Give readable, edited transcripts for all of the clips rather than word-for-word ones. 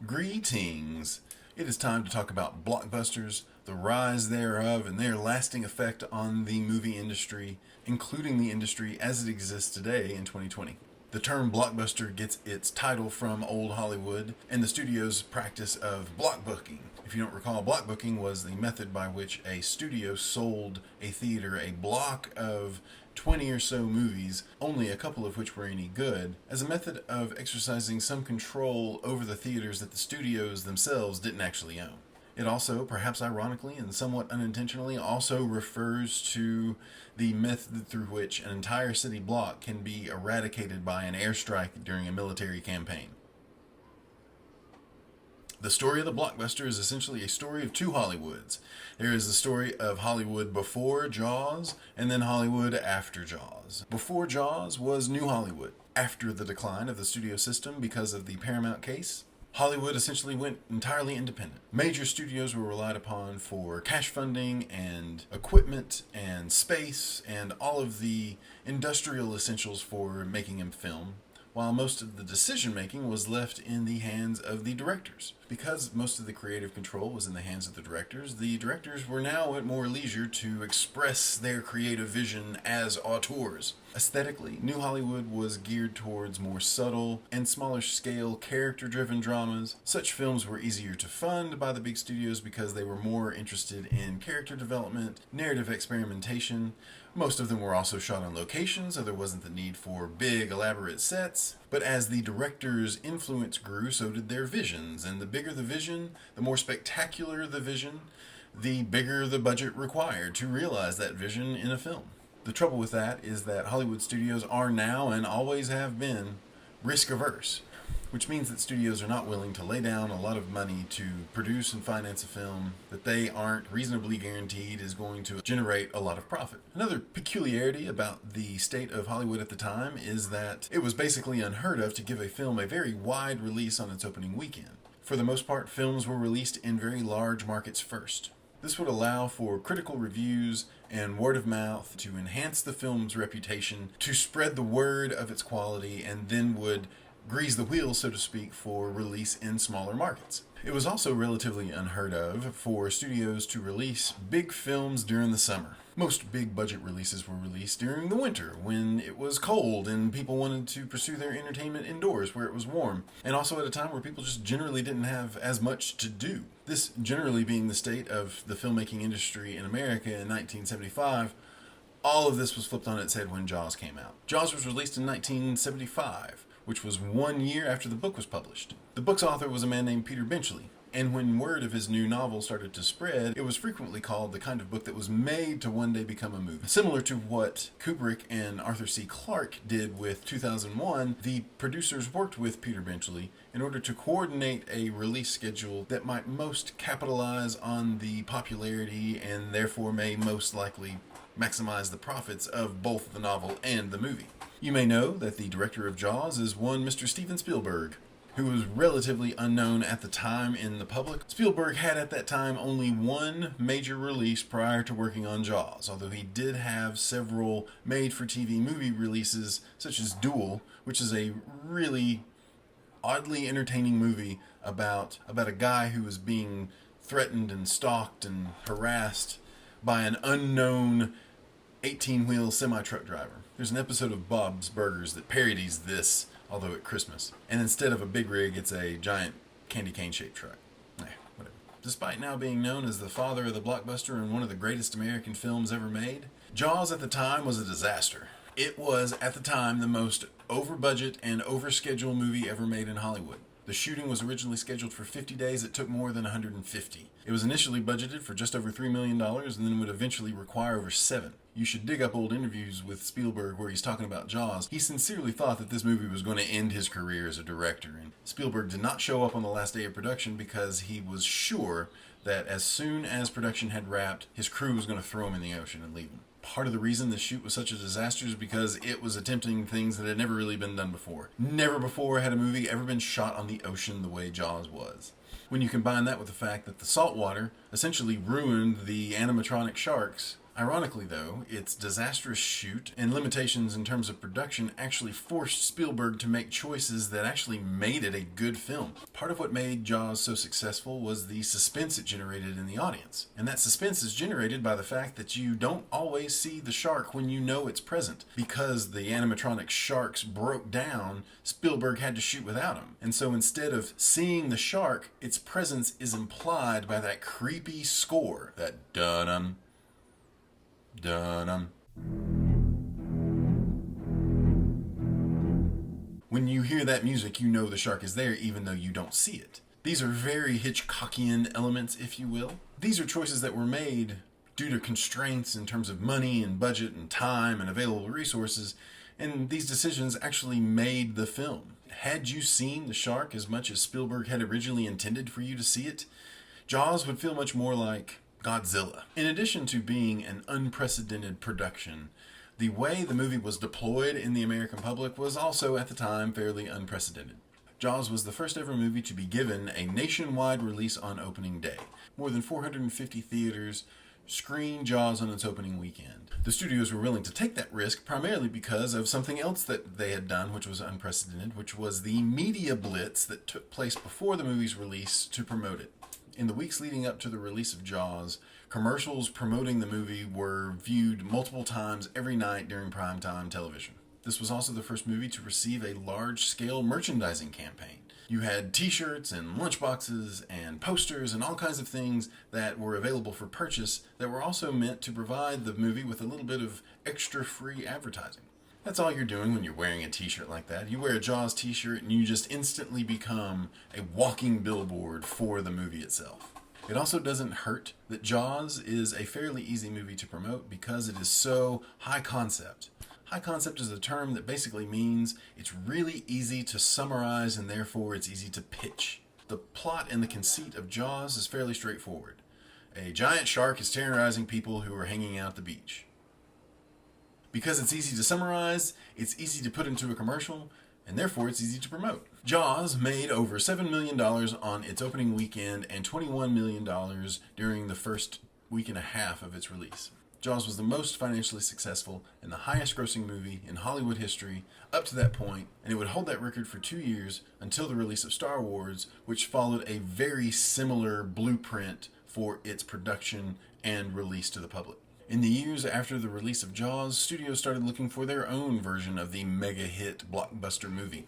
Greetings! It is time to talk about blockbusters, the rise thereof, and their lasting effect on the movie industry, including the industry as it exists today in 2020. The term blockbuster gets its title from old Hollywood and the studio's practice of block booking. If you don't recall, block booking was the method by which a studio sold a theater a block of 20 or so movies, only a couple of which were any good, as a method of exercising some control over the theaters that the studios themselves didn't actually own. It also, perhaps ironically and somewhat unintentionally, also refers to the method through which an entire city block can be eradicated by an airstrike during a military campaign. The story of the blockbuster is essentially a story of two Hollywoods. There is the story of Hollywood before Jaws and then Hollywood after Jaws. Before Jaws was New Hollywood. After the decline of the studio system because of the Paramount case, Hollywood essentially went entirely independent. Major studios were relied upon for cash funding and equipment and space and all of the industrial essentials for making a film, while most of the decision making was left in the hands of the directors. Because most of the creative control was in the hands of the directors were now at more leisure to express their creative vision as auteurs. Aesthetically, New Hollywood was geared towards more subtle and smaller scale character-driven dramas. Such films were easier to fund by the big studios because they were more interested in character development, narrative experimentation. Most of them were also shot on location, so there wasn't the need for big, elaborate sets. But as the director's influence grew, so did their visions, and the bigger the vision, the more spectacular the vision, the bigger the budget required to realize that vision in a film. The trouble with that is that Hollywood studios are now, and always have been, risk-averse, which means that studios are not willing to lay down a lot of money to produce and finance a film that they aren't reasonably guaranteed is going to generate a lot of profit. Another peculiarity about the state of Hollywood at the time is that it was basically unheard of to give a film a very wide release on its opening weekend. For the most part, films were released in very large markets first. This would allow for critical reviews and word of mouth to enhance the film's reputation, to spread the word of its quality, and then would grease the wheels, so to speak, for release in smaller markets. It was also relatively unheard of for studios to release big films during the summer. Most big budget releases were released during the winter when it was cold and people wanted to pursue their entertainment indoors where it was warm, and also at a time where people just generally didn't have as much to do. This generally being the state of the filmmaking industry in America in 1975, all of this was flipped on its head when Jaws came out. Jaws was released in 1975. Which was 1 year after the book was published. The book's author was a man named Peter Benchley, and when word of his new novel started to spread, it was frequently called the kind of book that was made to one day become a movie. Similar to what Kubrick and Arthur C. Clarke did with 2001, the producers worked with Peter Benchley in order to coordinate a release schedule that might most capitalize on the popularity and therefore may most likely maximize the profits of both the novel and the movie. You may know that the director of Jaws is one Mr. Steven Spielberg, who was relatively unknown at the time in the public. Spielberg had at that time only one major release prior to working on Jaws, although he did have several made-for-TV movie releases, such as Duel, which is a really oddly entertaining movie about a guy who was being threatened and stalked and harassed by an unknown 18-wheel semi-truck driver. There's an episode of Bob's Burgers that parodies this, although at Christmas. And instead of a big rig, it's a giant candy cane-shaped truck. Whatever. Despite now being known as the father of the blockbuster and one of the greatest American films ever made, Jaws at the time was a disaster. It was, at the time, the most over-budget and over-schedule movie ever made in Hollywood. The shooting was originally scheduled for 50 days. It took more than 150. It was initially budgeted for just over $3 million and then would eventually require over 7. You should dig up old interviews with Spielberg where he's talking about Jaws. He sincerely thought that this movie was going to end his career as a director, and Spielberg did not show up on the last day of production because he was sure that as soon as production had wrapped, his crew was going to throw him in the ocean and leave him. Part of the reason this shoot was such a disaster is because it was attempting things that had never really been done before. Never before had a movie ever been shot on the ocean the way Jaws was. When you combine that with the fact that the salt water essentially ruined the animatronic sharks, Ironically, though, its disastrous shoot and limitations in terms of production actually forced Spielberg to make choices that actually made it a good film. Part of what made Jaws so successful was the suspense it generated in the audience. And that suspense is generated by the fact that you don't always see the shark when you know it's present. Because the animatronic sharks broke down, Spielberg had to shoot without them. And so instead of seeing the shark, its presence is implied by that creepy score, that dun-dum, dun-dum. When you hear that music, you know the shark is there even though you don't see it. These are very Hitchcockian elements, if you will. These are choices that were made due to constraints in terms of money and budget and time and available resources, and these decisions actually made the film. Had you seen the shark as much as Spielberg had originally intended for you to see it, Jaws would feel much more like Godzilla. In addition to being an unprecedented production, the way the movie was deployed in the American public was also at the time fairly unprecedented. Jaws was the first ever movie to be given a nationwide release on opening day. More than 450 theaters screened Jaws on its opening weekend. The studios were willing to take that risk primarily because of something else that they had done, which was unprecedented, which was the media blitz that took place before the movie's release to promote it. In the weeks leading up to the release of Jaws, commercials promoting the movie were viewed multiple times every night during primetime television. This was also the first movie to receive a large-scale merchandising campaign. You had t-shirts and lunchboxes and posters and all kinds of things that were available for purchase that were also meant to provide the movie with a little bit of extra free advertising. That's all you're doing when you're wearing a t-shirt like that. You wear a Jaws t-shirt and you just instantly become a walking billboard for the movie itself. It also doesn't hurt that Jaws is a fairly easy movie to promote because it is so high concept. High concept is a term that basically means it's really easy to summarize and therefore it's easy to pitch. The plot and the conceit of Jaws is fairly straightforward. A giant shark is terrorizing people who are hanging out at the beach. Because it's easy to summarize, it's easy to put into a commercial, and therefore it's easy to promote. Jaws made over $7 million on its opening weekend and $21 million during the first week and a half of its release. Jaws was the most financially successful and the highest grossing movie in Hollywood history up to that point, and it would hold that record for 2 years until the release of Star Wars, which followed a very similar blueprint for its production and release to the public. In the years after the release of Jaws, studios started looking for their own version of the mega hit blockbuster movie.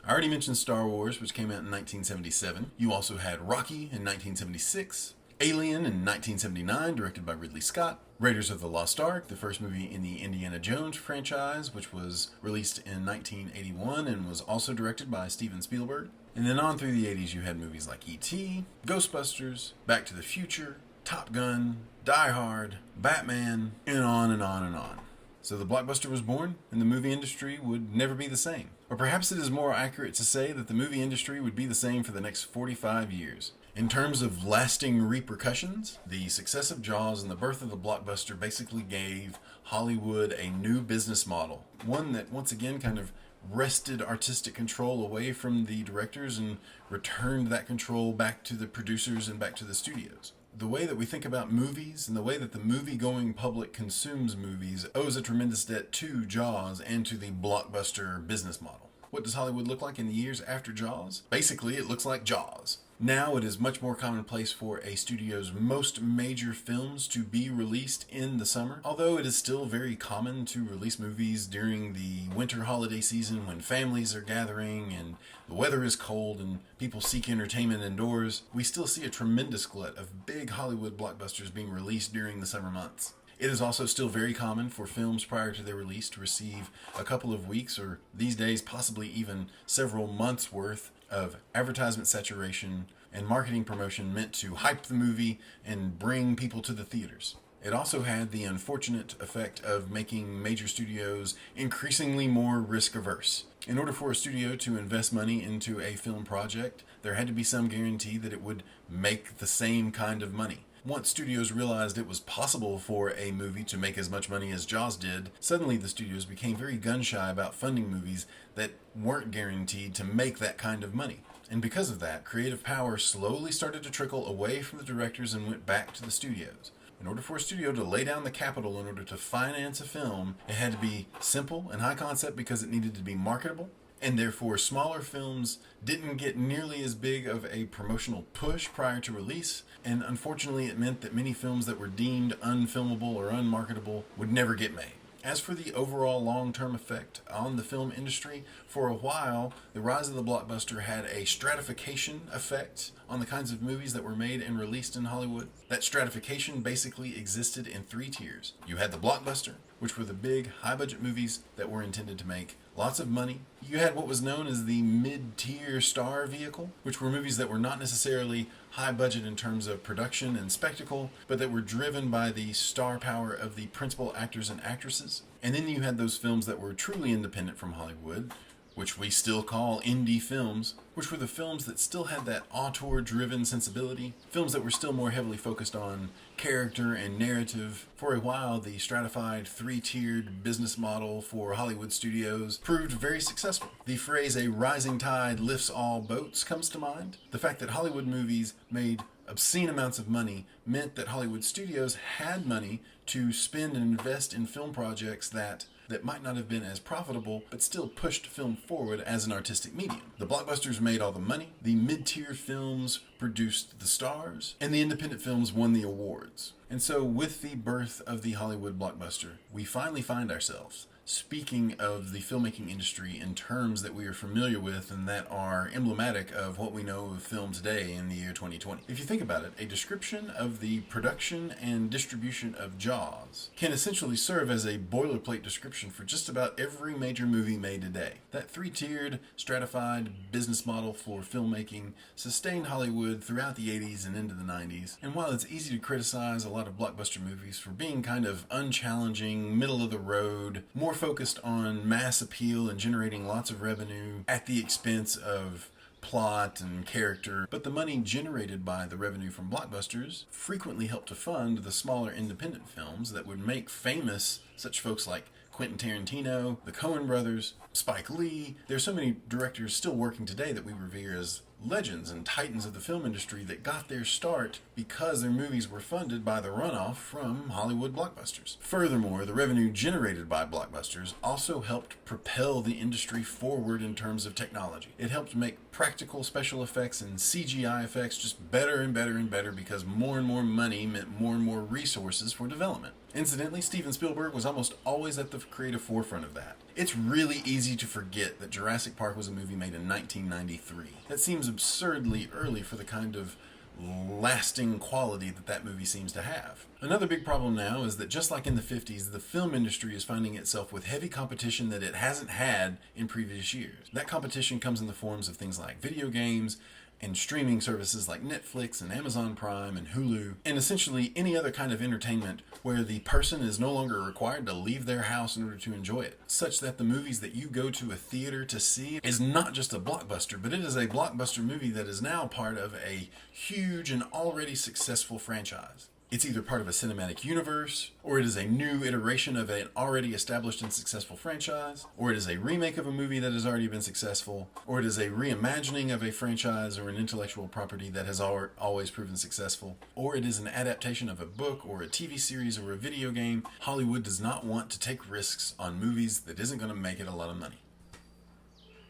I already mentioned Star Wars, which came out in 1977. You also had Rocky in 1976, Alien in 1979, directed by Ridley Scott, Raiders of the Lost Ark, the first movie in the Indiana Jones franchise, which was released in 1981 and was also directed by Steven Spielberg. And then on through the 80s, you had movies like E.T., Ghostbusters, Back to the Future, Top Gun, Die Hard, Batman, and on and on and on. So the blockbuster was born, and the movie industry would never be the same. Or perhaps it is more accurate to say that the movie industry would be the same for the next 45 years. In terms of lasting repercussions, the success of Jaws and the birth of the blockbuster basically gave Hollywood a new business model. One that once again kind of wrested artistic control away from the directors and returned that control back to the producers and back to the studios. The way that we think about movies and the way that the movie-going public consumes movies owes a tremendous debt to Jaws and to the blockbuster business model. What does Hollywood look like in the years after Jaws? Basically, it looks like Jaws. Now it is much more commonplace for a studio's most major films to be released in the summer, although it is still very common to release movies during the winter holiday season when families are gathering and the weather is cold and people seek entertainment indoors. We still see a tremendous glut of big Hollywood blockbusters being released during the summer months. It is also still very common for films prior to their release to receive a couple of weeks or these days possibly even several months worth of advertisement saturation and marketing promotion meant to hype the movie and bring people to the theaters. It also had the unfortunate effect of making major studios increasingly more risk averse. In order for a studio to invest money into a film project, there had to be some guarantee that it would make the same kind of money. Once studios realized it was possible for a movie to make as much money as Jaws did, suddenly the studios became very gun-shy about funding movies that weren't guaranteed to make that kind of money. And because of that, creative power slowly started to trickle away from the directors and went back to the studios. In order for a studio to lay down the capital in order to finance a film, it had to be simple and high concept because it needed to be marketable. And therefore, smaller films didn't get nearly as big of a promotional push prior to release. And unfortunately, it meant that many films that were deemed unfilmable or unmarketable would never get made. As for the overall long-term effect on the film industry, for a while, the rise of the blockbuster had a stratification effect on the kinds of movies that were made and released in Hollywood. That stratification basically existed in three tiers. You had the blockbuster, which were the big, high-budget movies that were intended to make lots of money. You had what was known as the mid-tier star vehicle, which were movies that were not necessarily high budget in terms of production and spectacle, but that were driven by the star power of the principal actors and actresses. And then you had those films that were truly independent from Hollywood, which we still call indie films, which were the films that still had that auteur-driven sensibility, films that were still more heavily focused on character and narrative. For a while, the stratified, three-tiered business model for Hollywood studios proved very successful. The phrase, "a rising tide lifts all boats," comes to mind. The fact that Hollywood movies made obscene amounts of money meant that Hollywood studios had money to spend and invest in film projects that might not have been as profitable, but still pushed film forward as an artistic medium. The blockbusters made all the money, the mid-tier films produced the stars, and the independent films won the awards. And so with the birth of the Hollywood blockbuster, we finally find ourselves speaking of the filmmaking industry in terms that we are familiar with and that are emblematic of what we know of film today in the year 2020. If you think about it, a description of the production and distribution of Jaws can essentially serve as a boilerplate description for just about every major movie made today. That three-tiered, stratified business model for filmmaking sustained Hollywood throughout the 80s and into the 90s. And while it's easy to criticize a lot of blockbuster movies for being kind of unchallenging, middle of the road, more focused on mass appeal and generating lots of revenue at the expense of plot and character, but the money generated by the revenue from blockbusters frequently helped to fund the smaller independent films that would make famous such folks like Quentin Tarantino, the Coen brothers, Spike Lee. There's so many directors still working today that we revere as legends and titans of the film industry that got their start because their movies were funded by the runoff from Hollywood blockbusters. Furthermore, the revenue generated by blockbusters also helped propel the industry forward in terms of technology. It helped make practical special effects and CGI effects just better and better and better because more and more money meant more and more resources for development. Incidentally, Steven Spielberg was almost always at the creative forefront of that. It's really easy to forget that Jurassic Park was a movie made in 1993. That seems absurdly early for the kind of lasting quality that movie seems to have. Another big problem now is that just like in the 50s, the film industry is finding itself with heavy competition that it hasn't had in previous years. That competition comes in the forms of things like video games, and streaming services like Netflix and Amazon Prime and Hulu, and essentially any other kind of entertainment where the person is no longer required to leave their house in order to enjoy it, such that the movies that you go to a theater to see is not just a blockbuster, but it is a blockbuster movie that is now part of a huge and already successful franchise. It's either part of a cinematic universe, or it is a new iteration of an already established and successful franchise, or it is a remake of a movie that has already been successful, or it is a reimagining of a franchise or an intellectual property that has always proven successful, or it is an adaptation of a book or a TV series or a video game. Hollywood does not want to take risks on movies that isn't going to make it a lot of money.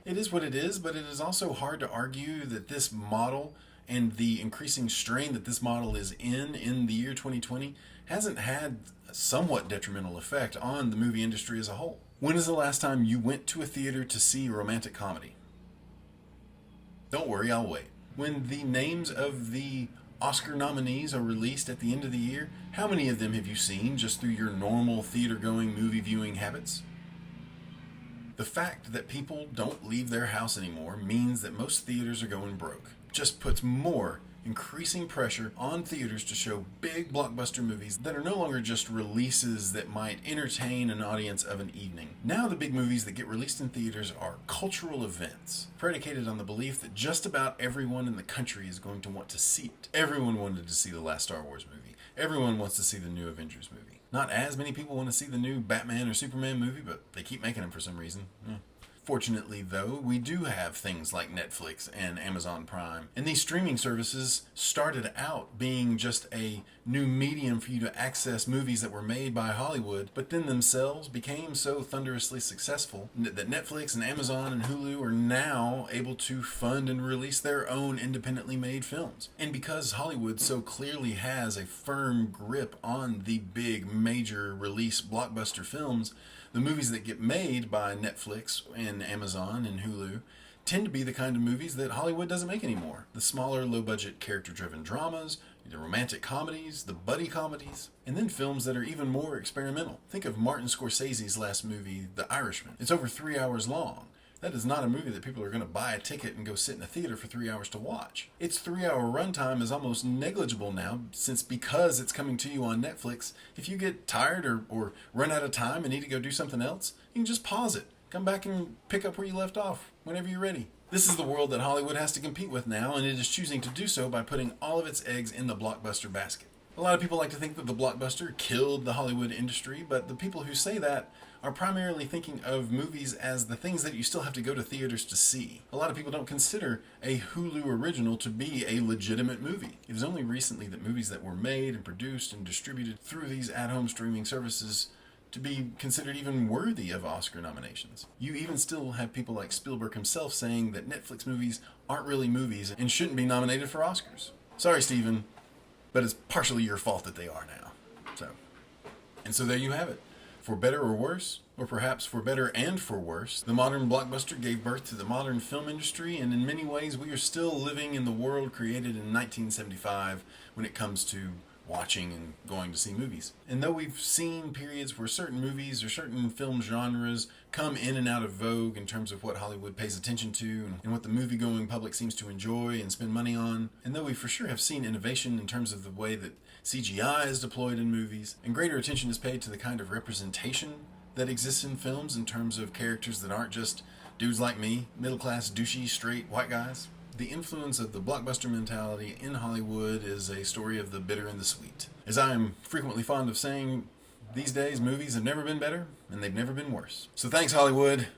It is what it is, but it is also hard to argue that this model and the increasing strain that this model is in the year 2020 hasn't had a somewhat detrimental effect on the movie industry as a whole. When is the last time you went to a theater to see a romantic comedy? Don't worry, I'll wait. When the names of the Oscar nominees are released at the end of the year, how many of them have you seen just through your normal theater-going, movie-viewing habits? The fact that people don't leave their house anymore means that most theaters are going broke. Just puts more increasing pressure on theaters to show big blockbuster movies that are no longer just releases that might entertain an audience of an evening. Now the big movies that get released in theaters are cultural events, predicated on the belief that just about everyone in the country is going to want to see it. Everyone wanted to see the last Star Wars movie. Everyone wants to see the new Avengers movie. Not as many people want to see the new Batman or Superman movie, but they keep making them for some reason. Fortunately, though, we do have things like Netflix and Amazon Prime. And these streaming services started out being just a new medium for you to access movies that were made by Hollywood, but then themselves became so thunderously successful that Netflix and Amazon and Hulu are now able to fund and release their own independently made films. And because Hollywood so clearly has a firm grip on the big major release blockbuster films, the movies that get made by Netflix and Amazon and Hulu tend to be the kind of movies that Hollywood doesn't make anymore. The smaller, low-budget, character-driven dramas, the romantic comedies, the buddy comedies, and then films that are even more experimental. Think of Martin Scorsese's last movie, The Irishman. It's over 3 hours long. That is not a movie that people are going to buy a ticket and go sit in a theater for 3 hours to watch. Its 3-hour runtime is almost negligible now, since because it's coming to you on Netflix, if you get tired or run out of time and need to go do something else, you can just pause it. Come back and pick up where you left off whenever you're ready. This is the world that Hollywood has to compete with now, and it is choosing to do so by putting all of its eggs in the Blockbuster basket. A lot of people like to think that the Blockbuster killed the Hollywood industry, but the people who say that are primarily thinking of movies as the things that you still have to go to theaters to see. A lot of people don't consider a Hulu original to be a legitimate movie. It was only recently that movies that were made and produced and distributed through these at-home streaming services to be considered even worthy of Oscar nominations. You even still have people like Spielberg himself saying that Netflix movies aren't really movies and shouldn't be nominated for Oscars. Sorry, Steven, but it's partially your fault that they are now. So there you have it. For better or worse, or perhaps for better and for worse, the modern blockbuster gave birth to the modern film industry, and in many ways we are still living in the world created in 1975 when it comes to watching and going to see movies. And though we've seen periods where certain movies or certain film genres come in and out of vogue in terms of what Hollywood pays attention to and what the movie-going public seems to enjoy and spend money on, and though we for sure have seen innovation in terms of the way that CGI is deployed in movies, and greater attention is paid to the kind of representation that exists in films in terms of characters that aren't just dudes like me, middle-class, douchey, straight, white guys, the influence of the blockbuster mentality in Hollywood is a story of the bitter and the sweet. As I am frequently fond of saying, these days movies have never been better, and they've never been worse. So thanks, Hollywood.